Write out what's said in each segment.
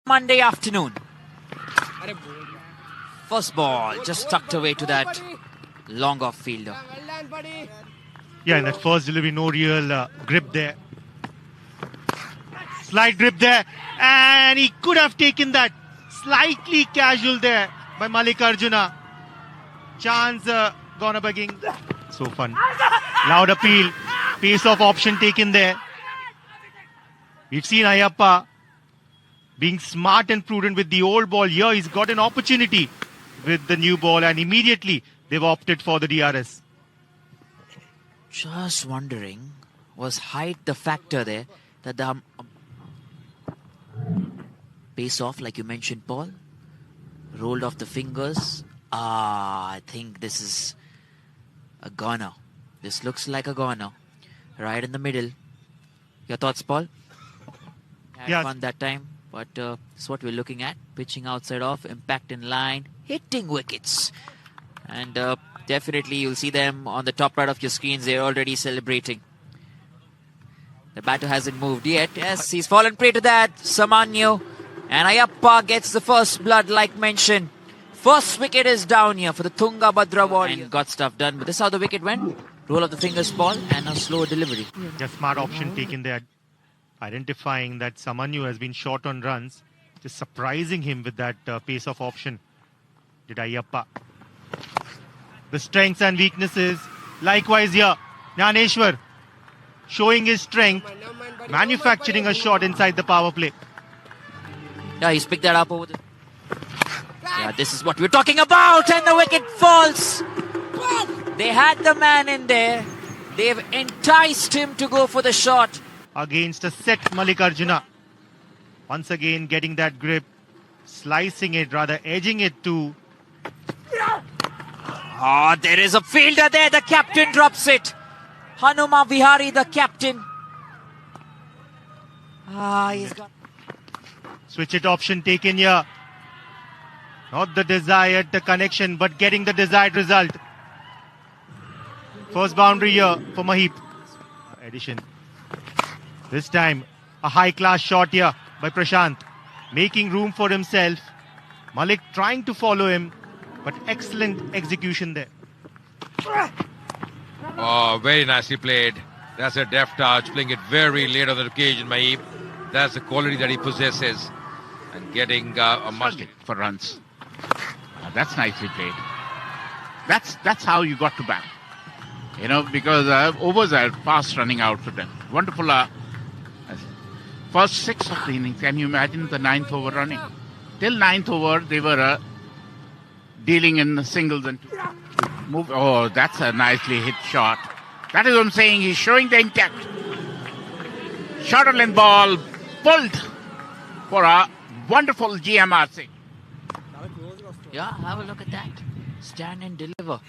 Monday afternoon. First ball just tucked away to that long off fielder. Yeah, in that first delivery, no real grip there. Slight grip there, and he could have taken that. Slightly casual there by Malik Arjuna. Chance gone up again. So fun. Loud appeal. Pace of option taken there. We've seen Ayyappa being smart and prudent with the old ball. Here he's got an opportunity with the new ball, and immediately they've opted for the DRS. Just wondering, was height the factor there? That the pace off, like you mentioned, Paul, rolled off the fingers. I think this is a goner. This looks like a goner. Right in the middle. Your thoughts, Paul? Had fun that time, but it's what we're looking at. Pitching outside off, impact in line, hitting wickets. And definitely you'll see them on the top right of your screens. They're already celebrating. The batter hasn't moved yet. Yes, he's fallen prey to that. Samanyu. And Ayyappa gets the first blood, like mentioned. First wicket is down here for the Tungabhadra Warriors. And got stuff done. But this is how the wicket went. Roll of the fingers, Paul, and a slow delivery. Just smart option taken there. Identifying that Samanyu has been short on runs. Just surprising him with that pace of option. Did Ayyappa. The strengths and weaknesses. Likewise here, Jnaneshwar showing his strength. Manufacturing a shot inside the power play. Yeah, he's picked that up over the... Yeah, this is what we're talking about, and the wicket falls. They had the man in there. They've enticed him to go for the shot. Against a set Malik Arjuna. Once again getting that grip. Slicing it, rather edging it to... Oh, there is a fielder there. The captain drops it. Hanuma Vihari, the captain. He's got... Switch it option taken here. Not the desired connection, but getting the desired result. First boundary here for Mahip. Addition. This time, a high-class shot here by Prashant. Making room for himself. Malik trying to follow him, but excellent execution there. Oh, very nicely played. That's a deft touch, playing it very late on the occasion, Mahip. That's the quality that he possesses. And getting a must for runs. That's nicely played. That's how you got to bat. You know, because overs are fast running out for them. Wonderful. First 6 of the innings. Can you imagine the 9th over running? Till 9th over, they were dealing in the singles and move. Oh, that's a nicely hit shot. That is what I'm saying. He's showing the intent. Shorter length ball pulled for a wonderful GMRC. Yeah, have a look at that. Stand and deliver.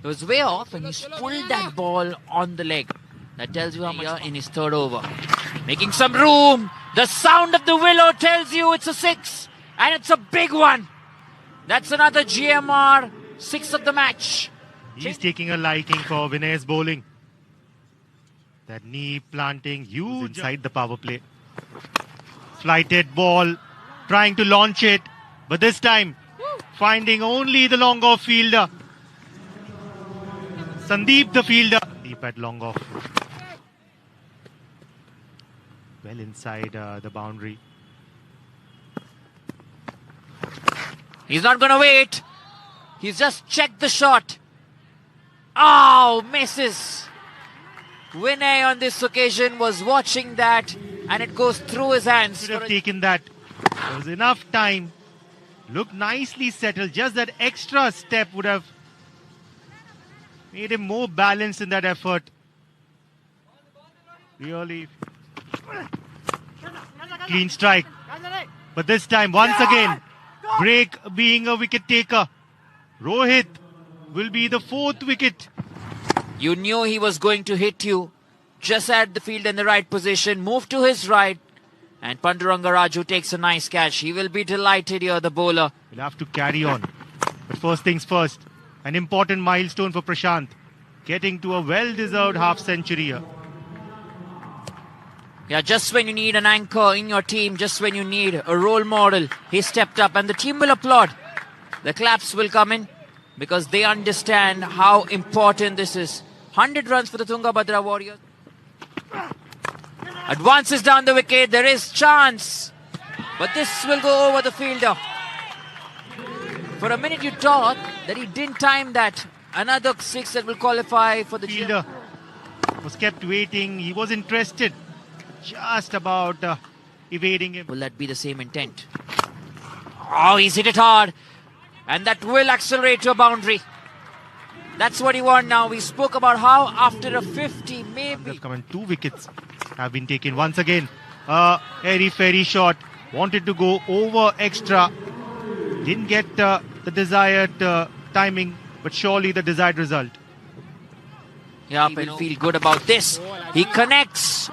It was way off and he pulled that ball on the leg. That tells you how much in his third over. Making some room. The sound of the willow tells you it's a 6. And it's a big one. That's another GMR 6 of the match. He's taking a liking for Vinay's bowling. That knee planting huge inside the power play. Flighted ball. Trying to launch it. But this time, finding only the long off fielder. Sandeep the fielder. Deep at long off. Well inside the boundary. He's not going to wait. He's just checked the shot. Oh, misses. Vinay on this occasion was watching that and it goes through his hands. Should have taken that. There was enough time. Looked nicely settled. Just that extra step would have made him more balanced in that effort. Really clean strike. But this time, once again, break being a wicket taker. Rohit will be the 4th wicket. You knew he was going to hit you. Just at the field in the right position. Move to his right. And Panduranga Raju takes a nice catch. He will be delighted here, the bowler. He'll have to carry on. But first things first. An important milestone for Prashant. Getting to a well-deserved half-century here. Yeah, just when you need an anchor in your team, just when you need a role model, he stepped up and the team will applaud. The claps will come in because they understand how important this is. 100 runs for the Tungabhadra Warriors. Advances down the wicket, there is chance. But this will go over the fielder. For a minute you thought that he didn't time that. Another 6 that will qualify for the Fielder was kept waiting. He was interested. Just about evading him. Will that be the same intent? Oh, he's hit it hard. And that will accelerate to a boundary. That's what he wants now. We spoke about how after a 50, maybe. Have come in 2 wickets have been taken once again. Airy-fairy shot. Wanted to go over extra. Didn't get the desired timing, but surely the desired result. Yeah, he will feel good about this. He connects.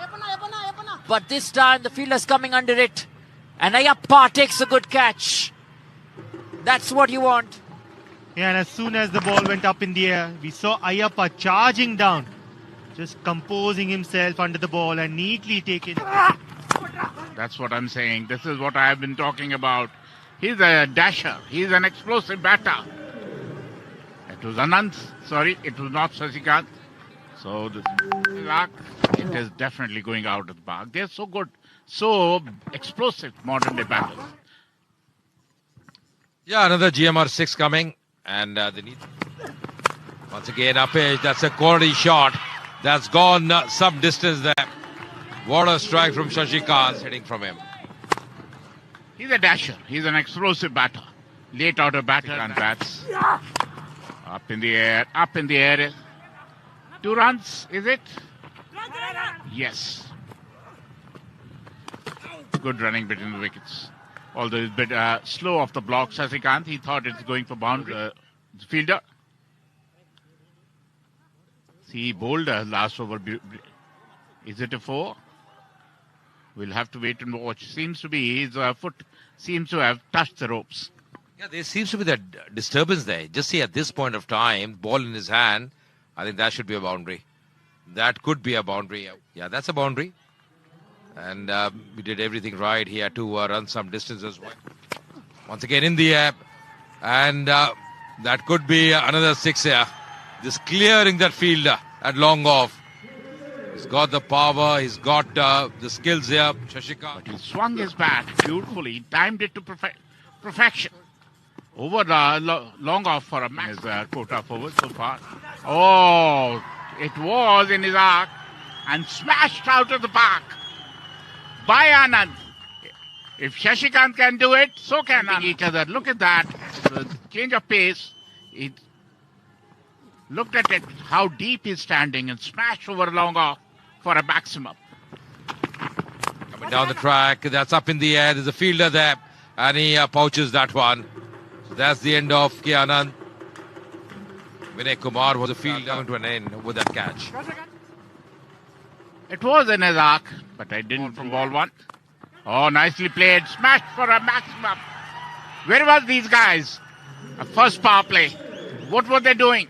But this time the fielder's coming under it. And Ayappa takes a good catch. That's what you want. Yeah, and as soon as the ball went up in the air, we saw Ayappa charging down. Just composing himself under the ball and neatly taking it. That's what I'm saying. This is what I have been talking about. He's a dasher. He's an explosive batter. It was Anand. Sorry, it was not Shashikant. So it is definitely going out of the park. They're so good, so explosive modern day batters. Yeah, another GMR 6 coming. And they need... Once again, up edge. That's a quality shot. That's gone some distance there. What a strike from Shashikant hitting from him. He's a dasher. He's an explosive batter. Late outer batter and bats. Up in the air. Up in the air. 2 runs, is it? Yes. Good running between the wickets. Although it's a bit slow off the block, Shashikant. He thought it's going for boundary. The fielder. See, bowled last over. Is it a 4? We'll have to wait and watch. Seems to be his foot seems to have touched the ropes. Yeah, there seems to be that disturbance there. Just see at this point of time, ball in his hand. I think that should be a boundary. That could be a boundary. Yeah, that's a boundary. And we did everything right. He had to run some distance as well. Once again in the air. And that could be another 6 here. Just clearing that fielder at long off. He's got the power. He's got the skills here. Shashikant. But he swung his bat beautifully. He timed it to perfection. Over the long off for a max quota forward so far. Oh, it was in his arc and smashed out of the park by Anand. If Shashikant can do it, so can Anand. Each other. Look at that. The change of pace. It looked at it, how deep he's standing and smashed over long off for a maximum. Coming down the track. That's up in the air. There's a fielder there. And he pouches that one. So that's the end of K. Anand. Vinay Kumar was a fielder coming to an end with that catch. It was in his arc, but I didn't from ball 1. Oh, nicely played. Smashed for a maximum. Where were these guys? A first power play. What were they doing?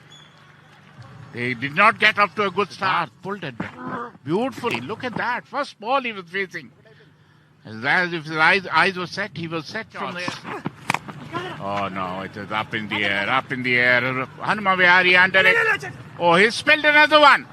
They did not get off to a good start. Pulled it beautifully. Look at that. First ball he was facing. As if his eyes were set, he was set from there. Oh no, it is up in the air, up in the air. Hanuma Vihari under it. Oh, he spilled another one.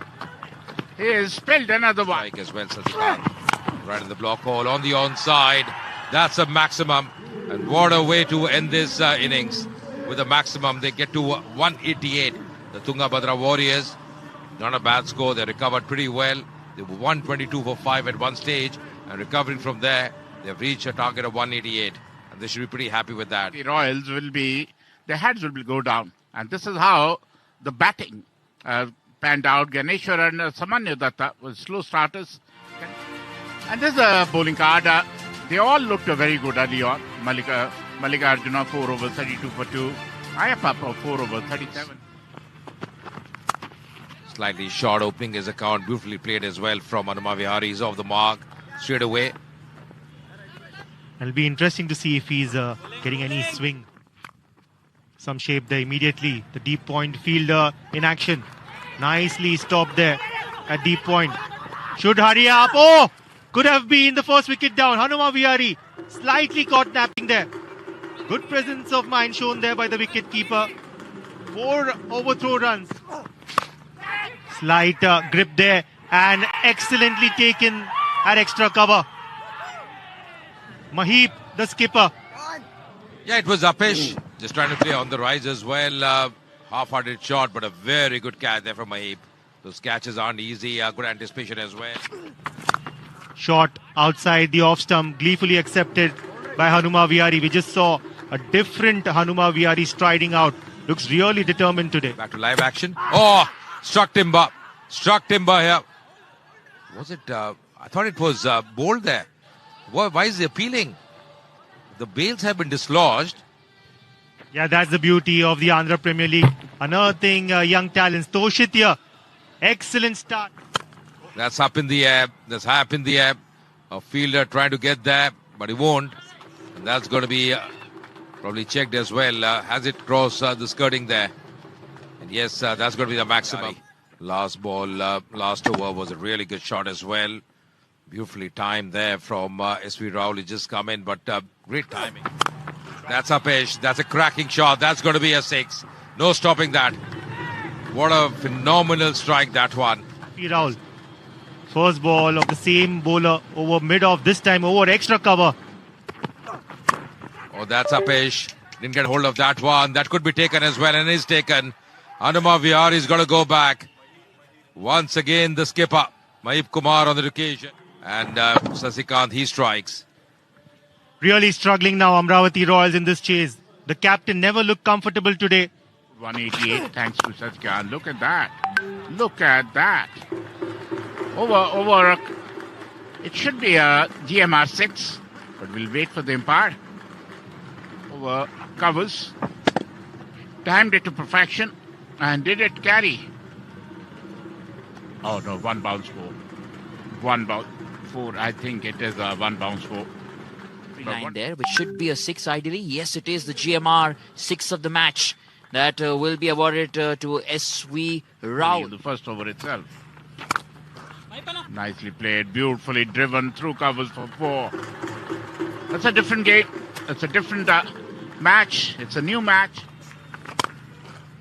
He has spilled another one. Strike as well, Shashikant. Right in the block hole on the onside. That's a maximum. And what a way to end this innings. With a maximum, they get to 188. The Tungabhadra Warriors, not a bad score. They recovered pretty well. They were 122 for 5 at one stage. And recovering from there, they've reached a target of 188. And they should be pretty happy with that. The Royals will be, their heads will go down. And this is how the batting panned out. Ganeshwar and Samanya Datta were slow starters. And this is a bowling card. They all looked very good early on. Mallikarjuna 4 over 32 for 2. Ayappa 4 over 37. Slightly short opening his account. Beautifully played as well from Hanuma Vihari. He's off the mark straight away. It'll be interesting to see if he's getting any swing. Some shape there immediately. The deep point fielder in action. Nicely stopped there at deep point. Should hurry up. Oh! Could have been the first wicket down. Hanuma Vihari slightly caught napping there. Good presence of mind shown there by the wicket keeper. 4 overthrow runs. Slight grip there and excellently taken at extra cover. Mahib, the skipper. Yeah, it was Apesh just trying to play on the rise as well. Half-hearted shot, but a very good catch there from Mahib. Those catches aren't easy. Good anticipation as well. Shot outside the off stump, gleefully accepted by Hanuma Vihari. We just saw a different Hanuma Vihari striding out. Looks really determined today. Back to live action. Oh, struck timber. Struck timber here. Was it? I thought it was bowled there. Why is he appealing? The bails have been dislodged. Yeah, that's the beauty of the Andhra Premier League. Unearthing young talents. Toshit here. Excellent start. That's up in the air. That's high up in the air. A fielder trying to get there, but he won't. And that's going to be probably checked as well. Has it crossed the skirting there? And yes, that's going to be the maximum. Last ball, last over was a really good shot as well. Beautifully timed there from S.V. Rahul. He just come in, but great timing. That's Apesh. That's a cracking shot. That's going to be a 6. No stopping that. What a phenomenal strike that one. S.V. Rahul. First ball of the same bowler over mid-off, this time over extra cover. Oh, that's Apesh. Didn't get hold of that one. That could be taken as well, and is taken. Hanuma Vihari is going to go back. Once again, the skipper, Mahib Kumar on the occasion. And Sasikant, he strikes. Really struggling now, Amravati Royals in this chase. The captain never looked comfortable today. 188 thanks to Sasikant. Look at that. Look at that. Over. It should be a GMR 6, but we'll wait for the umpire. Over covers. Timed it to perfection. And did it carry? Oh no, 1 bounce 4. 1 bounce 4. I think it is a 1 bounce 4. 9 there, which should be a 6 ideally. Yes, it is the GMR 6 of the match that will be awarded to S.V. Rahul. The first over itself. Nicely played, beautifully driven through covers for 4. That's a different game. That's a different match. It's a new match.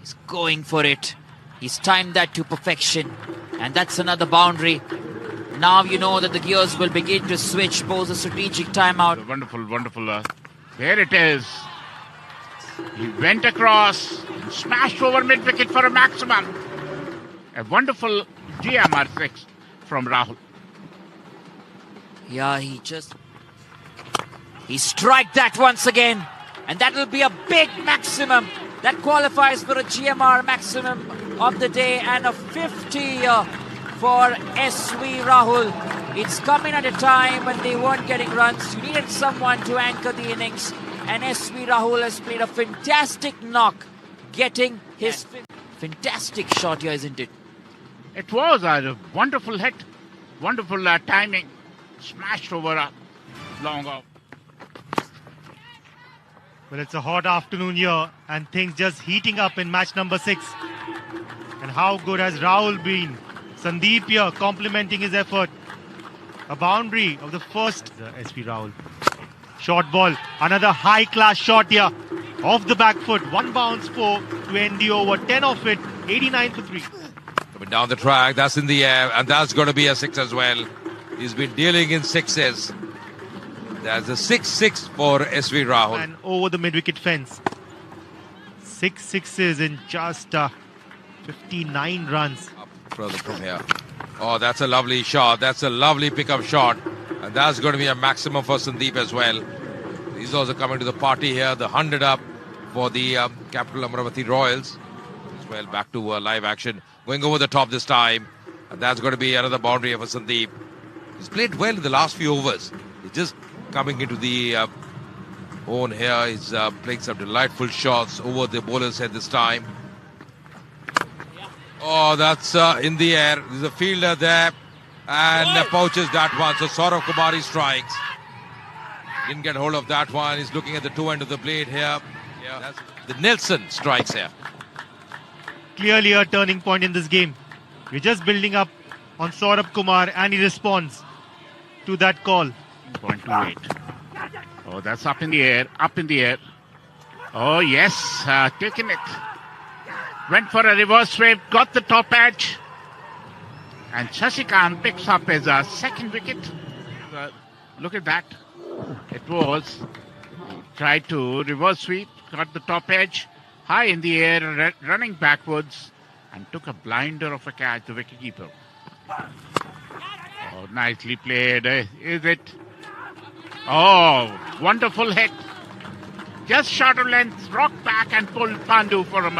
He's going for it. He's timed that to perfection. And that's another boundary. Now you know that the gears will begin to switch post a strategic timeout. Wonderful. There it is. He went across and smashed over mid-wicket for a maximum. A wonderful GMR 6 from Rahul. Yeah, he struck that once again. And that will be a big maximum. That qualifies for a GMR maximum of the day and a 50 for S.V. Rahul. It's coming at a time when they weren't getting runs. You needed someone to anchor the innings. And S.V. Rahul has played a fantastic knock, getting his fantastic shot here, isn't it? It was a wonderful hit. Wonderful timing. Smashed over a long off. Well, it's a hot afternoon here and things just heating up in match number 6. And how good has Rahul been? Sandeep here complimenting his effort. A boundary of the first S.V. Rahul. Short ball, another high-class shot here. Off the back foot, 1 bounce 4 to end the over. 10 of it, 89 for 3. Coming down the track, that's in the air, and that's going to be a 6 as well. He's been dealing in 6s. That's a 6-6 for S.V. Rahul. And over the mid-wicket fence. 6 sixes in just 59 runs. Up further from here. Oh, that's a lovely shot. That's a lovely pickup shot. And that's going to be a maximum for Sandeep as well. He's also coming to the party here. The 100 up for the capital Amravati Royals. As well, back to live action. Going over the top this time. And that's going to be another boundary for Sandeep. He's played well in the last few overs. He's just coming into the own here. He's playing some delightful shots over the bowler's head this time. Oh, that's in the air. There's a fielder there. And pouches that one. So Saurav Kumari strikes. Didn't get hold of that one. He's looking at the 2 end of the blade here. Yeah, that's the Nelson strikes here. Clearly a turning point in this game. We're just building up on Saurabh Kumar and he responds. to that call. 0.28. Oh, that's up in the air, up in the air. Oh, yes, taking it. Went for a reverse wave, got the top edge. And Shashikant picks up his second wicket. Look at that. It was. Tried to reverse sweep, got the top edge, high in the air, running backwards, and took a blinder of a catch, the wicketkeeper. Oh, nicely played. Is it? Oh, wonderful hit. Just short of length, rocked back and pulled Pandu for a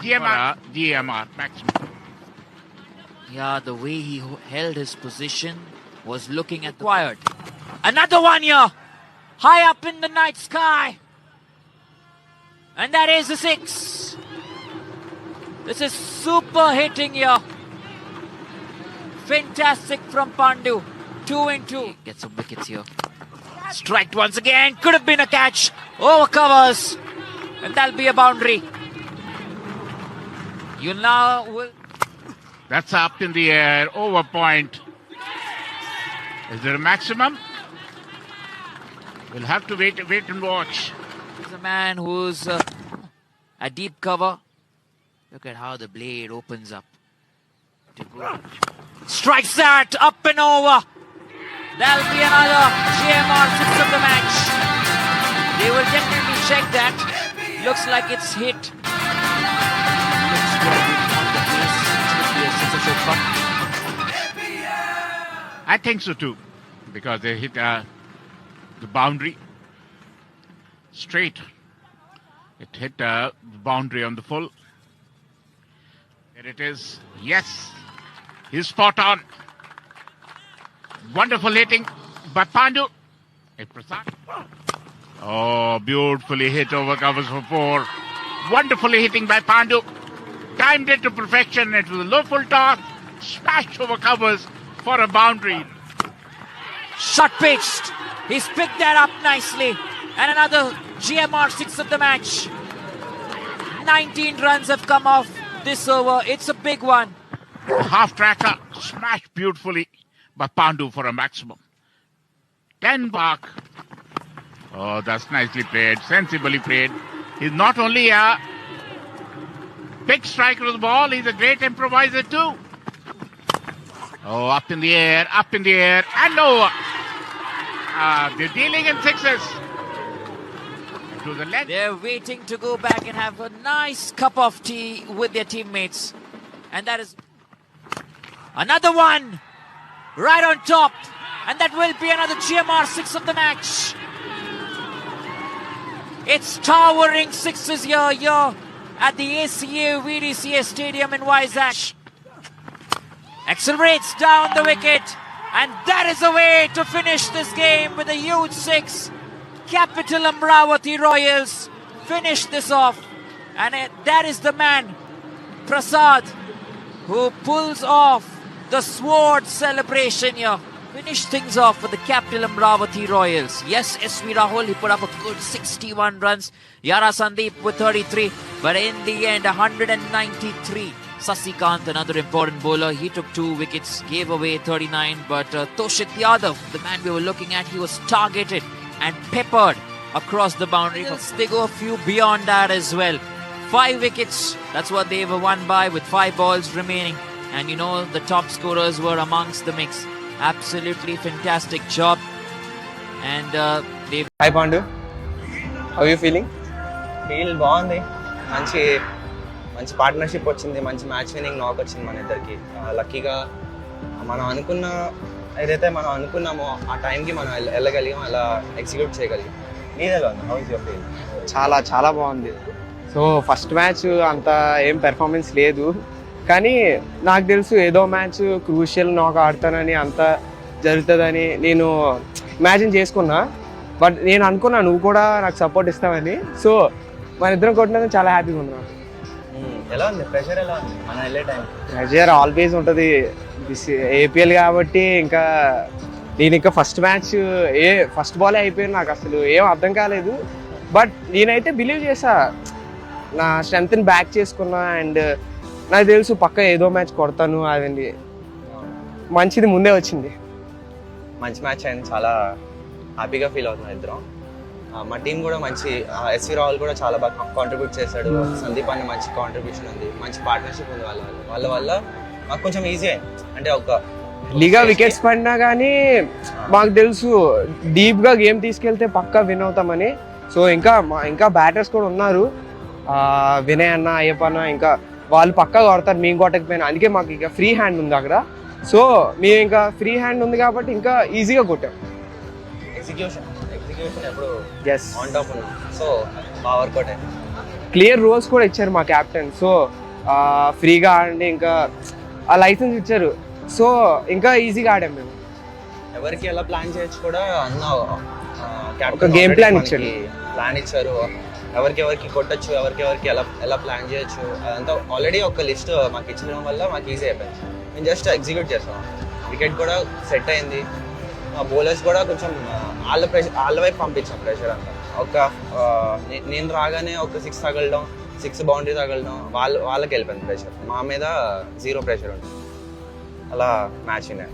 GMR maximum. Yeah, the way he held his position was looking at the quiet. Another one here, high up in the night sky. And that is a 6. This is super hitting here. Fantastic from Pandu. 2 and 2. Get some wickets here. Striked once again. Could have been a catch. Over covers. And that'll be a boundary. You now will... That's up in the air, over point. Is there a maximum? We'll have to wait and watch. He's a man who's a deep cover. Look at how the blade opens up. Strikes that, up and over. That'll be another GMR 6 of the match. They will definitely check that. Looks like it's hit. Looks like it's on the base. It should be a 6 or so. I think so too, because they hit the boundary straight. It hit the boundary on the full. There it is. Yes, he's spot on. Wonderful hitting by Pandu. Oh, beautifully hit over covers for 4. Wonderfully hitting by Pandu. Timed it to perfection. It was a low full toss. Smashed over covers for a boundary. Shot pitched. He's picked that up nicely. And another GMR 6 of the match. 19 runs have come off this over. It's a big one. Half tracker smashed beautifully by Pandu for a maximum. 10 mark. Oh, that's nicely played, sensibly played. He's not only a big striker of the ball, he's a great improviser too. Oh, up in the air, and over. They're dealing in 6s. To the left. They're waiting to go back and have a nice cup of tea with their teammates. And that is another one right on top. And that will be another GMR 6 of the match. It's towering 6s here at the ACA VDCA Stadium in Vizag. Accelerates down the wicket. And that is a way to finish this game with a huge 6. Capital Amravati Royals finish this off. And that is the man, Prasad, who pulls off the sword celebration here. Finish things off with the Capital Amravati Royals. Yes, SV Rahul, he put up a good 61 runs. Yara Sandeep with 33. But in the end, 193. Sasikant, another important bowler, he took 2 wickets, gave away 39. But Toshit Yadav, the man we were looking at, he was targeted and peppered across the boundary. They go a few beyond that as well. 5 wickets, that's what they were won by with 5 balls remaining. And you know, the top scorers were amongst the mix. Absolutely fantastic job. And they... Hi Pandu, how are you feeling? Feel బాగుంది. మంచి partnership వచ్చింది, మంచి match winning నాక్ వచ్చింది మన ఇద్దరికి. లక్కీగా మనం ఏదైతే మనం అనుకున్నామో ఆ టైంకి మనం వెళ్ళగలిగాం, అలా ఎగ్జిక్యూట్ చేయగలిగాం. నీదెలా ఉంది? How is your feel? చాలా బాగుంది. సో ఫస్ట్ మ్యాచ్ అంత ఏం పెర్ఫార్మెన్స్ లేదు, కానీ నాకు తెలుసు ఏదో మ్యాచ్ క్రూషియల్ నాక్ ఆడతానని, అంత జరుగుతుందని నేను ఇమాజిన్ చేసుకున్నా. బట్ నేను అనుకున్నా నువ్వు కూడా నాకు సపోర్ట్ ఇస్తావని. సో మన ఇద్దరం కొట్టినందుకు చాలా హ్యాపీగా ఉన్నా. ఎలా ఉంది ప్రెషర్? ఎలా ఉంది మనం వెళ్ళే టైం? ప్రెషర్ ఆల్వేస్ ఉంటుంది, ఏపీఎల్ కాబట్టి. ఇంకా నేను ఇంకా ఫస్ట్ మ్యాచ్ ఫస్ట్ బాలే అయిపోయింది, నాకు అసలు ఏం అర్థం కాలేదు. బట్ నేనైతే బిలీవ్ చేసా, నా స్ట్రెంగ్త్ని బ్యాక్ చేసుకున్నా. అండ్ నాకు తెలుసు పక్క ఏదో మ్యాచ్ కొడతాను, అదండి మంచిది ముందే వచ్చింది. మంచి మ్యాచ్ అయింది, చాలా హ్యాపీగా ఫీల్ అవుతున్నాం ఇద్దరం. మా టీం కూడా మంచి, ఎస్వి రావుల్ కూడా చాలా బాగా కాంట్రిబ్యూట్ చేశాడు, సందీప్ అన్న మంచి కాంట్రిబ్యూషన్ ఉంది, మంచి పార్ట్నర్షిప్ ఉంది వాళ్ళ వల్ల మాకు కొంచెం ఈజీ అయింది. అంటే ఒక లీగా వికెట్స్ పడినా కానీ మాకు తెలుసు డీప్గా గేమ్ తీసుకెళ్తే పక్కా విన్ అవుతామని. సో ఇంకా బ్యాటర్స్ కూడా ఉన్నారు, వినయ్ అన్న, అయ్యప్ప అన్న, ఇంకా వాళ్ళు పక్కా కొడతారు మేము కొట్టకపోయినా. అందుకే మాకు ఇంకా ఫ్రీ హ్యాండ్ ఉంది అక్కడ. సో మేము ఇంకా ఫ్రీ హ్యాండ్ ఉంది కాబట్టి ఇంకా ఈజీగా కొట్టాం. ఎగ్జిక్యూషన్ ఎప్పుడు ఎస్, ఆన్ టాప్ ఉన్నాం. సో బాగా వర్కౌట్ అయింది. క్లియర్ రోల్స్ కూడా ఇచ్చారు మా క్యాప్టెన్. సో ఫ్రీగా ఆడండి, ఇంకా ఆ లైసెన్స్ ఇచ్చారు. సో ఇంకా ఈజీగా ఆడాం మేము. ఎవరికి ఎలా ప్లాన్ చేయొచ్చు కూడా అన్న ఒక game plan ఇచ్చాడు. ప్లాన్ ఇచ్చారు, ఎవరికి కొట్టచ్చు, ఎవరికి ఎలా ప్లాన్ చేయొచ్చు, అదంతా ఆల్రెడీ ఒక లిస్ట్ మాకు ఇచ్చడం వల్ల మాకు ఈజీ అయిపోయింది. మేము జస్ట్ ఎగ్జిక్యూట్ చేస్తాం. వికెట్ కూడా సెట్ అయింది. మా బౌలర్స్ కూడా కొంచెం వాళ్ళ వైపు పంపించాం ప్రెషర్ అంతా. నేను రాగానే ఒక 6 బౌండరీ తగలడం వాళ్ళకి వెళ్ళిపోయింది ప్రెషర్. మా మీద 0 ప్రెషర్ ఉంటుంది. అలా మ్యాచ్ విన్నారు.